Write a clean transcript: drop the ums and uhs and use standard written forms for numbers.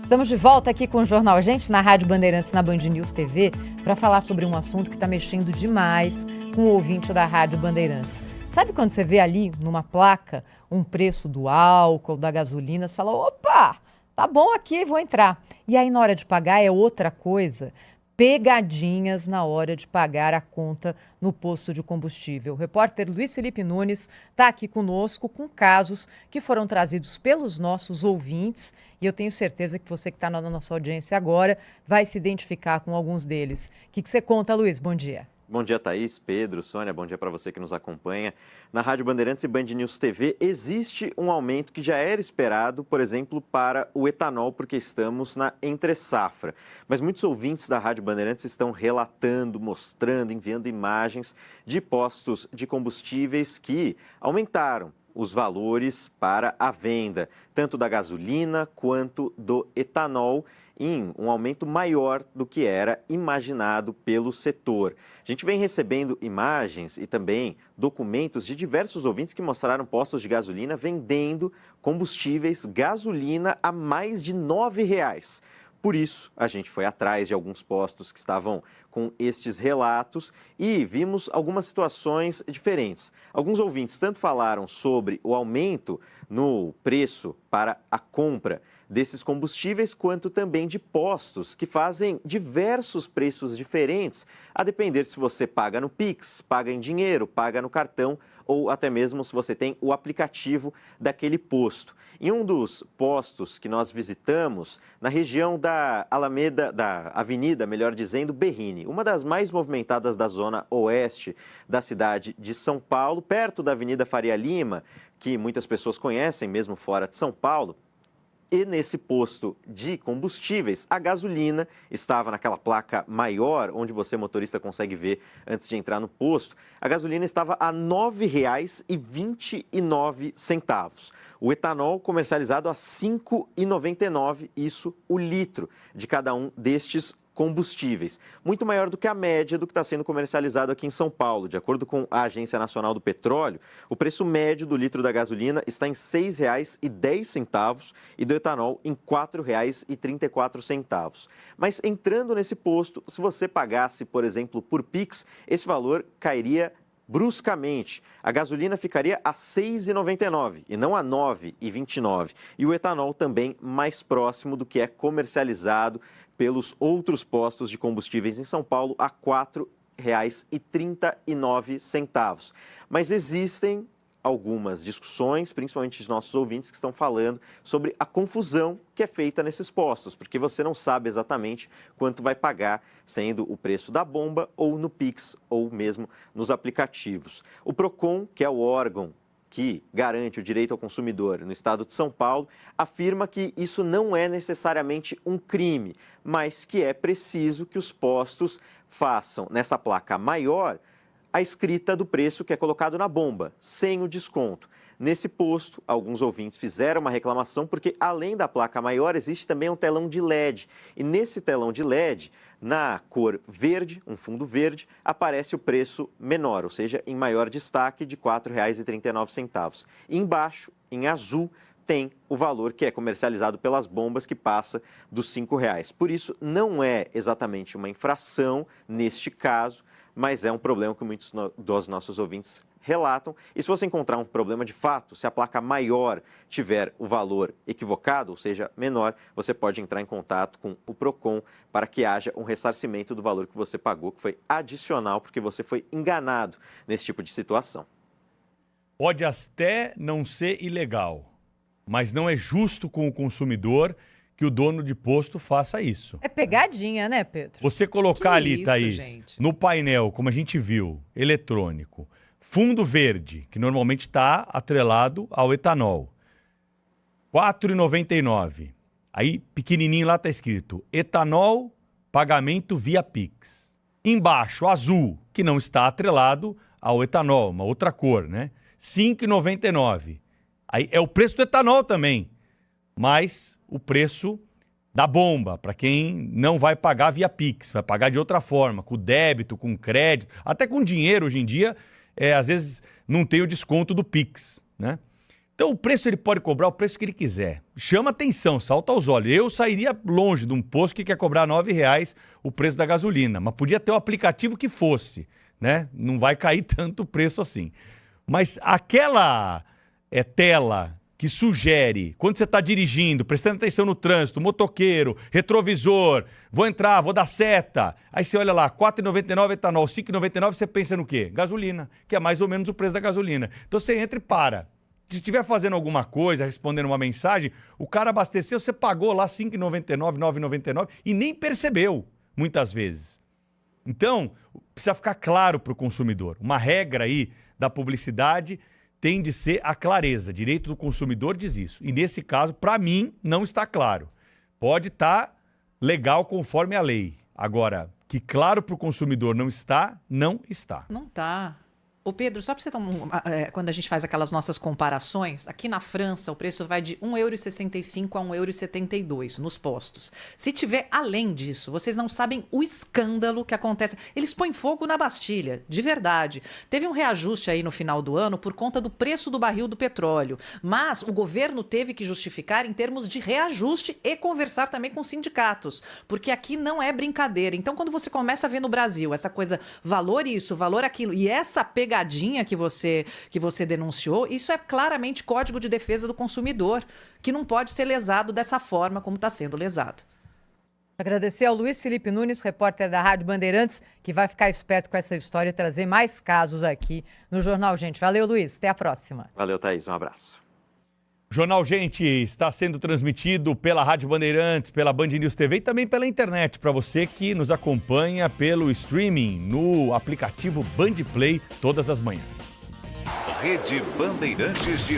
Estamos de volta aqui com o Jornal Gente, na Rádio Bandeirantes, na Band News TV, para falar sobre um assunto que está mexendo demais com o ouvinte da Rádio Bandeirantes. Sabe quando você vê ali, numa placa, um preço do álcool, da gasolina, você fala, opa, tá bom aqui, vou entrar. E aí, na hora de pagar, é outra coisa. Pegadinhas na hora de pagar a conta no posto de combustível. O repórter Luiz Felipe Nunes está aqui conosco com casos que foram trazidos pelos nossos ouvintes e eu tenho certeza que você que está na nossa audiência agora vai se identificar com alguns deles. O que você conta, Luiz? Bom dia. Bom dia, Thaís, Pedro, Sônia, bom dia para você que nos acompanha. Na Rádio Bandeirantes e Band News TV existe um aumento que já era esperado, por exemplo, para o etanol, porque estamos na entre-safra. Mas muitos ouvintes da Rádio Bandeirantes estão relatando, mostrando, enviando imagens de postos de combustíveis que aumentaram os valores para a venda, tanto da gasolina quanto do etanol, em um aumento maior do que era imaginado pelo setor. A gente vem recebendo imagens e também documentos de diversos ouvintes que mostraram postos de gasolina vendendo combustíveis gasolina a mais de R$ 9,00. Por isso, a gente foi atrás de alguns postos que estavam com estes relatos e vimos algumas situações diferentes. Alguns ouvintes tanto falaram sobre o aumento no preço para a compra desses combustíveis, quanto também de postos que fazem diversos preços diferentes, a depender se você paga no Pix, paga em dinheiro, paga no cartão ou até mesmo se você tem o aplicativo daquele posto. Em um dos postos que nós visitamos, na região da Alameda, da Avenida, melhor dizendo, Berrini, uma das mais movimentadas da zona oeste da cidade de São Paulo, perto da Avenida Faria Lima, que muitas pessoas conhecem mesmo fora de São Paulo. E nesse posto de combustíveis, a gasolina estava naquela placa maior, onde você, motorista, consegue ver antes de entrar no posto. A gasolina estava a R$ 9,29. O etanol comercializado a R$ 5,99, isso o litro de cada um destes combustíveis. Muito maior do que a média do que está sendo comercializado aqui em São Paulo. De acordo com a Agência Nacional do Petróleo, o preço médio do litro da gasolina está em R$ 6,10 e do etanol em R$ 4,34. Mas entrando nesse posto, se você pagasse, por exemplo, por Pix, esse valor cairia bruscamente. A gasolina ficaria a R$ 6,99 e não a R$ 9,29. E o etanol também mais próximo do que é comercializado pelos outros postos de combustíveis em São Paulo a R$ 4,39. Mas existem algumas discussões, principalmente dos nossos ouvintes, que estão falando sobre a confusão que é feita nesses postos, porque você não sabe exatamente quanto vai pagar, sendo o preço da bomba ou no Pix ou mesmo nos aplicativos. O Procon, que é o órgão que garante o direito ao consumidor no estado de São Paulo, afirma que isso não é necessariamente um crime, mas que é preciso que os postos façam nessa placa maior a escrita do preço que é colocado na bomba, sem o desconto. Nesse posto, alguns ouvintes fizeram uma reclamação porque, além da placa maior, existe também um telão de LED. E nesse telão de LED, na cor verde, um fundo verde, aparece o preço menor, ou seja, em maior destaque de R$ 4,39. E embaixo, em azul, tem o valor que é comercializado pelas bombas, que passa dos R$ 5,00. Por isso, não é exatamente uma infração neste caso, mas é um problema que muitos dos nossos ouvintes relatam. E se você encontrar um problema de fato, se a placa maior tiver o valor equivocado, ou seja, menor, você pode entrar em contato com o Procon para que haja um ressarcimento do valor que você pagou, que foi adicional, porque você foi enganado nesse tipo de situação. Pode até não ser ilegal, mas não é justo com o consumidor que o dono de posto faça isso. É pegadinha, né, Pedro? Você colocar Que ali, isso, Thaís, gente? no painel, como a gente viu, eletrônico, fundo verde, que normalmente está atrelado ao etanol, R$ 4,99. Aí, pequenininho lá está escrito, etanol, pagamento via Pix. Embaixo, azul, que não está atrelado ao etanol, uma outra cor, né? R$ 5,99. Aí é o preço do etanol também, mas o preço da bomba, para quem não vai pagar via Pix, vai pagar de outra forma, com débito, com crédito, até com dinheiro hoje em dia, às vezes não tem o desconto do Pix, né? Então o preço ele pode cobrar o preço que ele quiser. Chama atenção, salta aos olhos. Eu sairia longe de um posto que quer cobrar R$9 o preço da gasolina, mas podia ter o aplicativo que fosse, né? Não vai cair tanto o preço assim. Mas aquela tela que sugere, quando você está dirigindo, prestando atenção no trânsito, motoqueiro, retrovisor, vou entrar, vou dar seta. Aí você olha lá, R$4,99 etanol, R$5,99, você pensa no quê? Gasolina, que é mais ou menos o preço da gasolina. Então você entra e para. Se estiver fazendo alguma coisa, respondendo uma mensagem, o cara abasteceu, você pagou lá R$5,99, R$9,99 e nem percebeu, muitas vezes. Então, precisa ficar claro para o consumidor. Uma regra aí da publicidade tem de ser a clareza. Direito do consumidor diz isso. E nesse caso, para mim, não está claro. Pode estar legal conforme a lei. Agora, que claro para o consumidor não está, não está. Não está. Ô Pedro, só para você quando a gente faz aquelas nossas comparações, aqui na França o preço vai de €1,65 a €1,72 nos postos. Se tiver além disso, vocês não sabem o escândalo que acontece. Eles põem fogo na Bastilha, de verdade. Teve um reajuste aí no final do ano por conta do preço do barril do petróleo, mas o governo teve que justificar em termos de reajuste e conversar também com sindicatos, porque aqui não é brincadeira. Então, quando você começa a ver no Brasil essa coisa, valor isso, valor aquilo, e essa pegadinha que você denunciou, isso é claramente Código de Defesa do Consumidor, que não pode ser lesado dessa forma como está sendo lesado. Agradecer ao Luiz Felipe Nunes, repórter da Rádio Bandeirantes, que vai ficar esperto com essa história e trazer mais casos aqui no Jornal Gente. Valeu, Luiz. Até a próxima. Valeu, Thaís. Um abraço. Jornal Gente está sendo transmitido pela Rádio Bandeirantes, pela Band News TV e também pela internet, para você que nos acompanha pelo streaming no aplicativo Band Play todas as manhãs. Rede Bandeirantes de